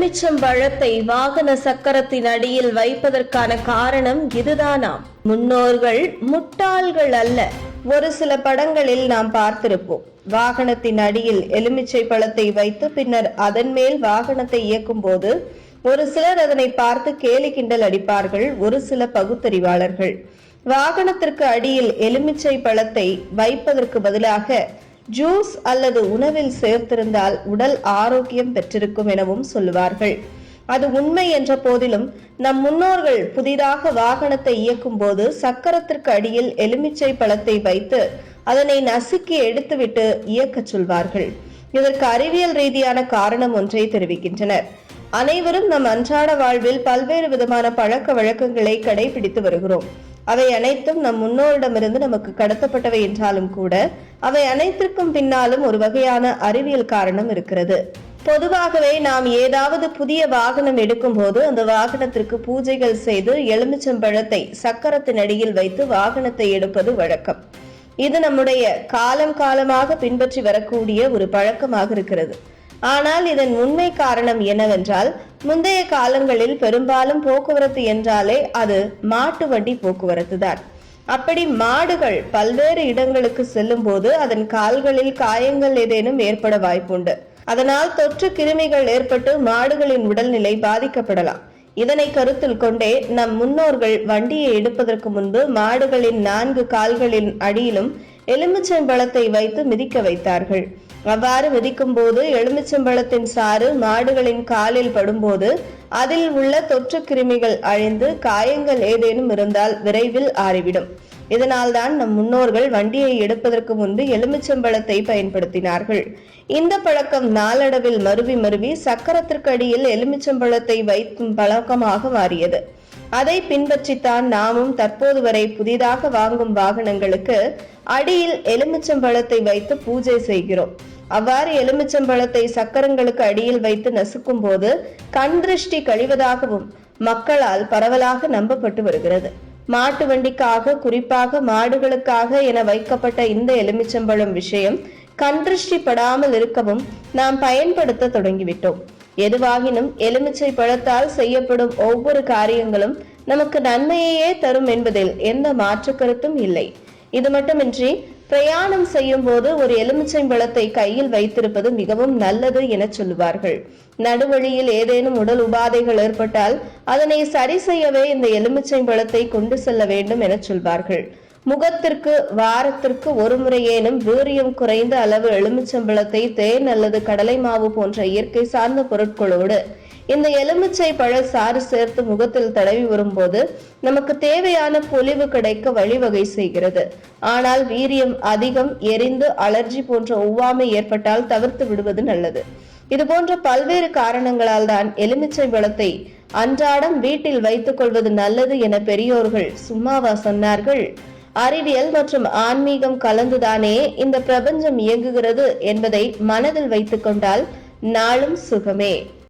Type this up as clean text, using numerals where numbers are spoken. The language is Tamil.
எலுமிச்சம்பழத்தை வாகன சக்கரத்தின் அடியில் வைப்பதற்கான காரணம் இதுதானாம். முன்னோர்கள் முட்டாள்கள் அல்ல. ஒரு சில படங்களில் நாம் பார்த்திருப்போம், வாகனத்தின் அடியில் எலுமிச்சை பழத்தை வைத்து பின்னர் அதன் மேல் வாகனத்தை இயக்கும் போது ஒரு சிலர் அதனை பார்த்து கேலி கிண்டல் அடிப்பார்கள். ஒரு சில பகுத்தறிவாளர்கள் வாகனத்திற்கு அடியில் எலுமிச்சை பழத்தை வைப்பதற்கு பதிலாக ஜூஸ் அல்லது உணவில் சேர்த்திருந்தால் உடல் ஆரோக்கியம் பெற்றிருக்கும் எனவும் சொல்லுவார்கள். அது உண்மை என்ற போதிலும் நம் முன்னோர்கள் புதிதாக வாகனத்தை இயக்கும் போது சக்கரத்திற்கு அடியில் எலுமிச்சை பழத்தை வைத்து அதனை நசுக்கி எடுத்துவிட்டு இயக்கச் சொல்வார்கள். இதற்கு அறிவியல் ரீதியான காரணம் ஒன்றை தெரிவிக்கின்றனர். அனைவரும் நம் அன்றாட வாழ்வில் பல்வேறு விதமான பழக்க வழக்கங்களை கடைபிடித்து வருகிறோம். அவை அனைத்தும் நம் முன்னோரிடமிருந்து நமக்கு கடத்தப்பட்டவை என்றாலும் கூட அவை அனைத்திற்கும் பின்னாலும் ஒரு வகையான அறிவியல் காரணம் இருக்கிறது. பொதுவாகவே நாம் ஏதாவது புதிய வாகனம் எடுக்கும் போது அந்த வாகனத்திற்கு பூஜைகள் செய்து எலுமிச்சம்பழத்தை சக்கரத்தின் அடியில் வைத்து வாகனத்தை எடுப்பது வழக்கம். இது நம்முடைய காலமாக பின்பற்றி வரக்கூடிய ஒரு பழக்கமாக இருக்கிறது. ஆனால் இதன் உண்மை காரணம் என்னவென்றால், முந்தைய காலங்களில் பெரும்பாலும் போக்குவரத்து என்றாலே அது மாட்டு வண்டி போக்குவரத்து தான். அப்படி மாடுகள் பல்வேறு இடங்களுக்கு செல்லும் போது அதன் கால்களில் காயங்கள் ஏதேனும் ஏற்பட வாய்ப்புண்டு. அதனால் தொற்று கிருமிகள் ஏற்பட்டு மாடுகளின் உடல்நிலை பாதிக்கப்படலாம். இதனை கருத்தில் கொண்டே நம் முன்னோர்கள் வண்டியை எடுப்பதற்கு முன்பு மாடுகளின் 4 கால்களின் அடியிலும் எலுமிச்சம்பழத்தை வைத்து மிதிக்க வைத்தார்கள். அவ்வாறு மிதிக்கும் போது எலுமிச்சம்பழத்தின் சாறு மாடுகளின் காலில் படும்போது அதில் உள்ள தொற்று கிருமிகள் அழிந்து காயங்கள் ஏதேனும் இருந்தால் விரைவில் ஆறிவிடும். இதனால்தான் நம் முன்னோர்கள் வண்டியை எடுப்பதற்கு முன்பு எலுமிச்சம்பழத்தை பயன்படுத்தினார்கள். இந்த பழக்கம் நாளடைவில் மருவி சக்கரத்திற்கு அடியில் எலுமிச்சம்பழத்தை வைக்கும் பழக்கமாக மாறியது. அதை பின்பற்றித்தான் நாமும் தற்போது வரை புதிதாக வாங்கும் வாகனங்களுக்கு அடியில் எலுமிச்சம்பழத்தை வைத்து பூஜை செய்கிறோம். அவ்வாறு எலுமிச்சம்பழத்தை சக்கரங்களுக்கு அடியில் வைத்து நசுக்கும் போது கண் திருஷ்டி கழிவதாகவும் மக்களால் பரவலாக நம்பப்பட்டு வருகிறது. மாட்டு வண்டிக்காக, குறிப்பாக மாடுகளுக்காக என வைக்கப்பட்ட இந்த எலுமிச்சம்பழம் விஷயம் கண் திருஷ்டி படாமல் இருக்கவும் நாம் பயன்படுத்த தொடங்கிவிட்டோம். எதுவாகினும் எலுமிச்சை பழத்தால் செய்யப்படும் ஒவ்வொரு காரியங்களும் நமக்கு நன்மையே தரும் என்பதில் எந்த மாற்று கருத்தும் இல்லை. இது மட்டுமின்றி பிரயாணம் செய்யும் போது ஒரு எலுமிச்சை பழத்தை கையில் வைத்திருப்பது மிகவும் நல்லது என சொல்லுவார்கள். நடுவழியில் ஏதேனும் உடல் உபாதைகள் ஏற்பட்டால் அதனை சரி செய்யவே இந்த எலுமிச்சை பழத்தை கொண்டு செல்ல வேண்டும் என சொல்வார்கள். முகத்திற்கு வாரத்திற்கு ஒரு முறையேனும் வீரியம் குறைந்த அளவு எலுமிச்சம்பழத்தை தேன் அல்லது கடலை மாவு போன்ற இயற்கை சார்ந்த பொருட்களோடு இந்த எலுமிச்சை பழ சாறு சேர்த்து முகத்தில் தடவி வரும்போது நமக்கு தேவையான பொலிவு கிடைக்க வழிவகை செய்கிறது. ஆனால் வீரியம் அதிகம், எரிந்து அலர்ஜி போன்ற ஒவ்வாமை ஏற்பட்டால் தவிர்த்து விடுவது நல்லது. இது போன்ற பல்வேறு காரணங்களால் தான் எலுமிச்சை பழத்தை அன்றாடம் வீட்டில் வைத்துக் கொள்வது நல்லது என பெரியோர்கள் சும்மாவா சொன்னார்கள்? அறிவியல் மற்றும் ஆன்மீகம் கலந்துதானே இந்த பிரபஞ்சம் இயங்குகிறது என்பதை மனதில் வைத்துக் கொண்டால் நாளும் சுகமே.